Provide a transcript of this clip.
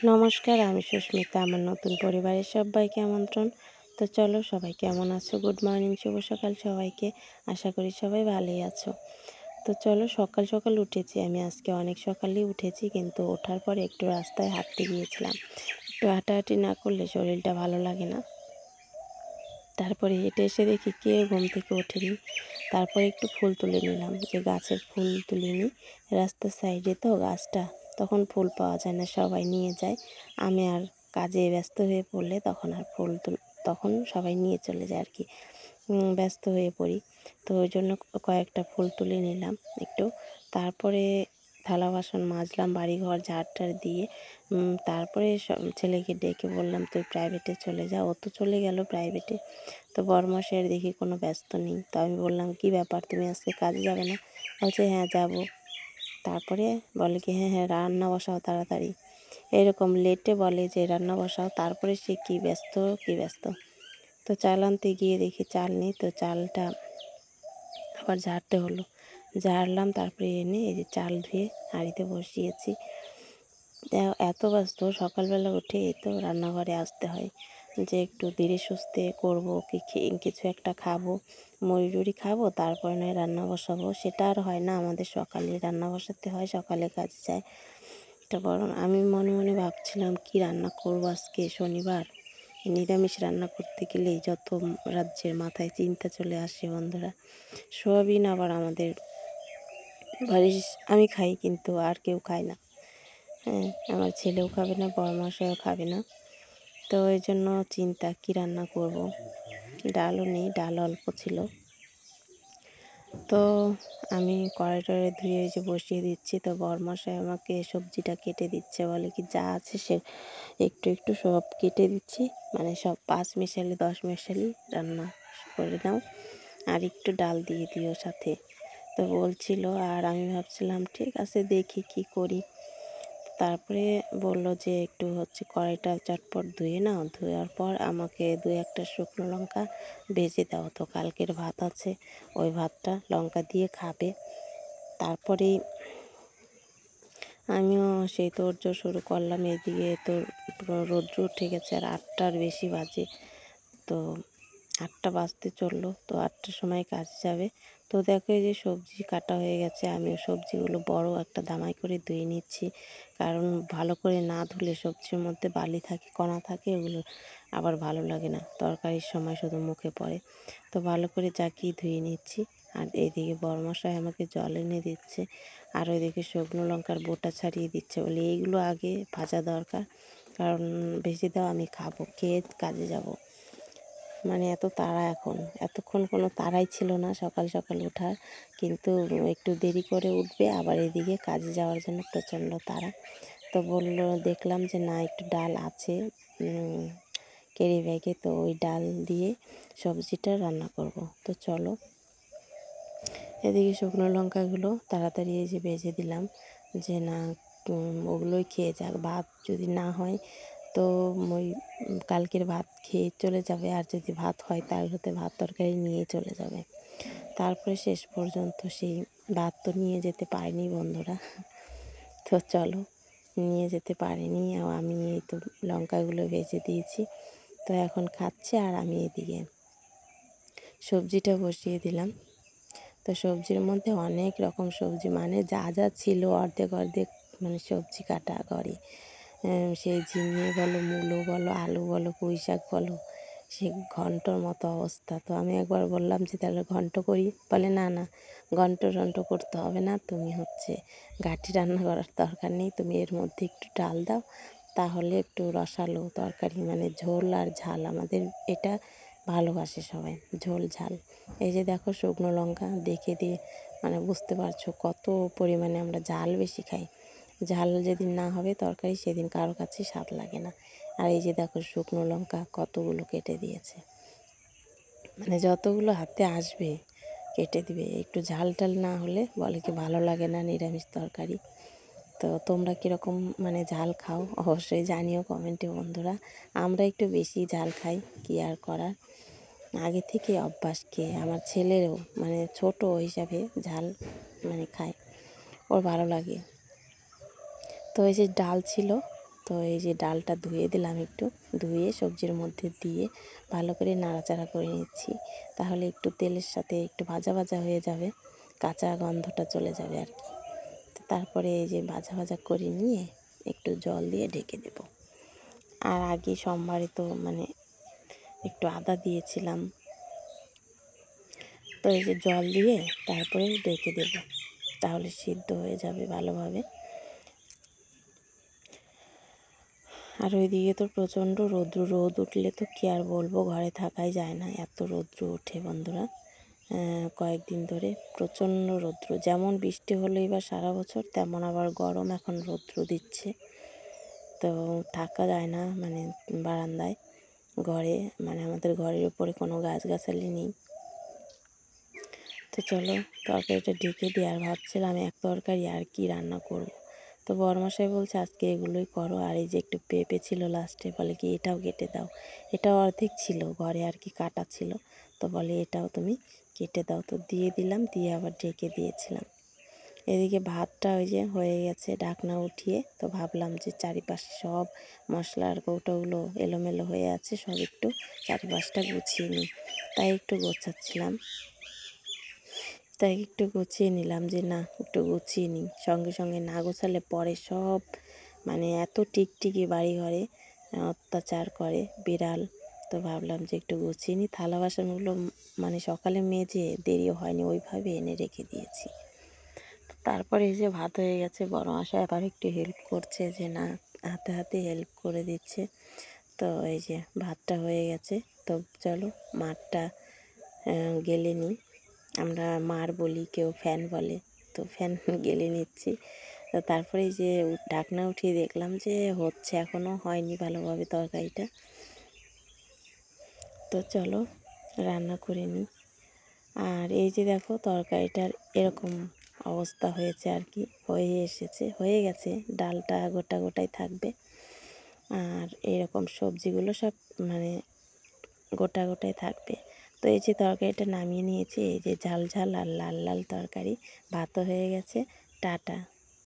নমস্কার, আমি সুস্মিতা। আমার নতুন পরিবারের সবাইকে আমন্ত্রণ। তো চলো, সবাই কেমন আছো? গুড মর্নিং, শুভ সকাল সবাইকে। আশা করি সবাই ভালোই আছো। তো চলো, সকাল সকাল উঠেছি আমি। আজকে অনেক সকালেই উঠেছি, কিন্তু ওঠার পরে একটু রাস্তায় হাঁটতে গিয়েছিলাম। একটু হাঁটাহাঁটি না করলে শরীরটা ভালো লাগে না। তারপরে হেঁটে এসে দেখি কেউ ঘুম থেকে ওঠেনি। তারপরে একটু ফুল তুলে নিলাম, যে গাছের ফুল তুলে নিই। রাস্তার সাইডে তো গাছটা, তখন ফুল পাওয়া যায় না, সবাই নিয়ে যায়। আমি আর কাজে ব্যস্ত হয়ে পড়লে তখন আর তখন সবাই নিয়ে চলে যায় আর কি। ব্যস্ত হয়ে পড়ি। তো ওই জন্য কয়েকটা ফুল তুলে নিলাম একটু। তারপরে থালা বাসন মাজলাম, বাড়িঘর ঝাড় দিয়ে। তারপরে ছেলেকে ডেকে বললাম, তুই প্রাইভেটে চলে যা। ও তো চলে গেল প্রাইভেটে। তো বরমশাইয়ের দেখি কোনো ব্যস্ত নেই। তো আমি বললাম, কী ব্যাপার, তুমি আজকে কাজে যাবে না? বলছে, হ্যাঁ যাব। তারপরে বলে কি, হ্যাঁ হ্যাঁ রান্না বসাও তাড়াতাড়ি। এরকম লেটে বলে যে রান্না বসাও, তারপরে সে কী ব্যস্ত। তো চাল আনতে গিয়ে দেখি চাল নেই। তো চালটা আবার ঝাড়তে হলো। ঝাড়লাম, তারপরে এনে এই যে চাল ধুয়ে হাঁড়িতে বসিয়েছি। এত ব্যস্ত, সকালবেলা উঠে এই তো রান্নাঘরে আসতে হয়, যে একটু ধীরে সুস্থে করবো, কিছু একটা খাবো, মুড়ি খাবো, তারপরে নয় রান্না বসাবো। সেটা আর হয় না আমাদের, সকালে রান্না বসাতে হয়, সকালে কাজে যায়। তো বরং আমি মনে মনে ভাবছিলাম, কি রান্না করবো আজকে, শনিবার। নিরামিষ রান্না করতে গেলেই যত রাজ্যের মাথায় চিন্তা চলে আসে বন্ধুরা। সোয়াবিন আবার আমাদের বাড়ির আমি খাই, কিন্তু আর কেউ খায় না। হ্যাঁ, আমার ছেলেও খাবে না, বড়মশাইও খাবে না। তো এই জন্য চিন্তা, কী রান্না করব। ডালও নেই, ডাল অল্প ছিল। তো আমি কড়াই ধুয়ে যে বসিয়ে দিচ্ছি। তো বড়মশাই আমাকে সবজিটা কেটে দিচ্ছে, বলে কি যা আছে সে একটু একটু সব কেটে দিচ্ছি, মানে সব 5 মিশালি 10 মিশালি রান্না করে নাও, আর একটু ডাল দিয়ে দিও সাথে। তো বলছিল, আর আমি ভাবছিলাম ঠিক আছে, দেখি কি করি। তারপরে বলল যে একটু কড়াইটা চটপট ধুয়ে নাও, ধোয়ার পর আমাকে 2-1টা শুকনো লঙ্কা ভেজে দাও। তো কালকের ভাত আছে, ওই ভাতটা লঙ্কা দিয়ে খাবে। তারপরেই আমিও সেই তোড়জোড় শুরু করলাম। এদিকে তো রৌদ্র উঠে গেছে, আর 8টার বেশি বাজে। তো 8টা বাজতে চললো, তো 8টার সময় কাজে যাবে। তো দেখো, এই যে সবজি কাটা হয়ে গেছে, আমিও সবজিগুলো বড় একটা দামাই করে ধুয়ে নিচ্ছি। কারণ ভালো করে না ধুলে সবজির মধ্যে বালি থাকে, কণা থাকে, ওগুলো আবার ভালো লাগে না, তরকারির সময় শুধু মুখে পড়ে। তো ভালো করে জাকিয়ে ধুয়ে নিচ্ছি। আর এইদিকে বড়মশাই আমাকে জল এনে দিচ্ছে, আর ওইদিকে শুকনো লঙ্কার বোটা ছাড়িয়ে দিচ্ছে, বলে এইগুলো আগে ভাজা দরকার, কারণ ভেজে দাও, আমি খাবো, খেয়ে কাজে যাব। মানে এত তাড়া এখন, এতক্ষণ কোনো তাড়াই ছিল না সকাল সকাল ওঠার, কিন্তু একটু দেরি করে উঠবে, আবার এদিকে কাজে যাওয়ার জন্য প্রচণ্ড তাড়া। তো বললো, দেখলাম যে না, একটু ডাল আছে ক্যারি ব্যাগে, তো ওই ডাল দিয়ে সবজিটা রান্না করব। তো চলো, এদিকে শুকনো লঙ্কাগুলো তাড়াতাড়ি এই যে ভেজে দিলাম, যে না ওগুলোই খেয়ে যাক। ভাত যদি না হয় তো ওই কালকের ভাত খেয়ে চলে যাবে, আর যদি ভাত হয় তার হতে ভাত তরকারি নিয়ে চলে যাবে। তারপরে শেষ পর্যন্ত সেই ভাত তো নিয়ে যেতে পারিনি বন্ধুরা। তো চলো, নিয়ে যেতে পারিনি। আমি এই তো লঙ্কাগুলো ভেজে দিয়েছি, তো এখন খাচ্ছে, আর আমি এদিকে সবজিটা বসিয়ে দিলাম। তো সবজির মধ্যে অনেক রকম সবজি, মানে যা যা ছিল অর্ধেক মানে সবজি কাটা করে। সেই ঝিঙে বলো, মূলো বলো, আলু বলো, পুঁই শাক বলো, সে ঘন্টর মতো অবস্থা। তো আমি একবার বললাম যে তাহলে ঘন্ট করি, বলে না না, ঘন্ট করতে হবে না, তুমি ঘাঁটি রান্না করার দরকার নেই, তুমি এর মধ্যে একটু ডাল দাও, তাহলে একটু রসালো তরকারি, মানে ঝোল আর ঝাল, আমাদের এটা ভালোবাসে সবাই, ঝোল ঝাল। এই যে দেখো, শুকনো লঙ্কা দেখে দিয়ে মানে বুঝতে পারছো কত পরিমাণে আমরা ঝাল বেশি খাই। ঝাল যেদিন না হবে তরকারি, সেদিন কারো কাছে স্বাদ লাগে না। আর এই যে দেখো, শুকনো লঙ্কা কতগুলো কেটে দিয়েছে, মানে যতগুলো হাতে আসবে কেটে দিবে। একটু ঝাল টাল না হলে বলে কি ভালো লাগে না নিরামিষ তরকারি। তো তোমরা কীরকম মানে ঝাল খাও অবশ্যই জানিও কমেন্টে বন্ধুরা। আমরা একটু বেশি ঝাল খাই, কী আর করার, আগে থেকে অভ্যাস। আমার ছেলেরও, মানে ছোট হিসাবে ঝাল মানে খায়, ওর ভালো লাগে। তো এই যে ডাল ছিল, তো এই যে ডালটা ধুয়ে দিলাম, একটু ধুয়ে সবজির মধ্যে দিয়ে ভালো করে নাড়াচাড়া করে নিচ্ছি, তাহলে একটু তেলের সাথে একটু ভাজা ভাজা হয়ে যাবে, কাঁচা গন্ধটা চলে যাবে আর কি। তারপরে এই যে ভাজা ভাজা করে নিয়ে একটু জল দিয়ে ঢেকে দেব। আর আগে সোমবারে তো মানে একটু আদা দিয়েছিলাম, তো এই যে জল দিয়ে তারপরে ঢেকে দেব, তাহলে সিদ্ধ হয়ে যাবে ভালোভাবে। আর ওইদিকে তো প্রচণ্ড রোদ উঠলে তো কী আর বলবো, ঘরে থাকাই যায় না, এত রৌদ্র ওঠে বন্ধুরা। কয়েকদিন ধরে প্রচণ্ড রৌদ্র, যেমন বৃষ্টি হলো এবার সারা বছর, তেমন আবার গরম এখন রৌদ্র দিচ্ছে। তো থাকা যায় না মানে বারান্দায়, ঘরে মানে আমাদের ঘরের উপরে কোনো গাছগাছালি নেই। তো চলো তরকারিটা ঢেকে দিই। আর ভাবছিলাম এক তরকারি আর কি রান্না করব। তো বড়মশাই বলছে আজকে এগুলোই করো। আর এই যে একটু পেঁপে ছিল লাস্টে, বলে কি এটাও কেটে দাও, এটাও অর্ধেক ছিল ঘরে আর কি, কাটা ছিল, তো বলে এটাও তুমি কেটে দাও। তো দিয়ে দিলাম, দিয়ে আবার ঢেকে দিয়েছিলাম। এদিকে ভাতটা ওই যে হয়ে গেছে ঢাকনা উঠিয়ে, তো ভাবলাম যে চারিপাশে সব মশলার কৌটোগুলো এলোমেলো হয়ে আছে, সব একটু চারিপাশটা গুছিয়ে নিই, তাই একটু গুছিয়ে নিলাম যে না একটু গুছিয়ে নিই, সঙ্গে সঙ্গে না গোছালে পরে সব মানে এত টিকটিকি বাড়ি ঘরে অত্যাচার করে বিড়াল। তো ভাবলাম যে একটু গুছিয়ে নিই, থালা বাসনগুলো মানে সকালে মেজে দেরিও হয়নি, ওইভাবে এনে রেখে দিয়েছি। তারপরে এই যে ভাত হয়ে গেছে, বড় মশাই আবার একটু হেল্প করছে, যে না হাতে হাতে হেল্প করে দিচ্ছে। তো এই যে ভাতটা হয়ে গেছে, তো চলো মাঠটা গেলে নিই। আমরা মার বলি, কেউ ফ্যান বলে, তো ফ্যান গেলে নিচ্ছি। তো তারপরে এই যে ঢাকনা উঠিয়ে দেখলাম যে হচ্ছে, এখনও হয়নি ভালোভাবে তরকারিটা। তো চলো রান্না করে নিই। আর এই যে দেখো তরকারিটার এরকম অবস্থা হয়েছে আর কি, হয়ে গেছে, ডালটা গোটা গোটাই থাকবে। আর এরকম সবজিগুলো সব মানে গোটা গোটাই থাকবে। তো এই যে তরকারিটা নামিয়ে নিয়েছি, এই যে ঝাল ঝাল আর লাল লাল তরকারি, ভাতও হয়ে গেছে। টাটা।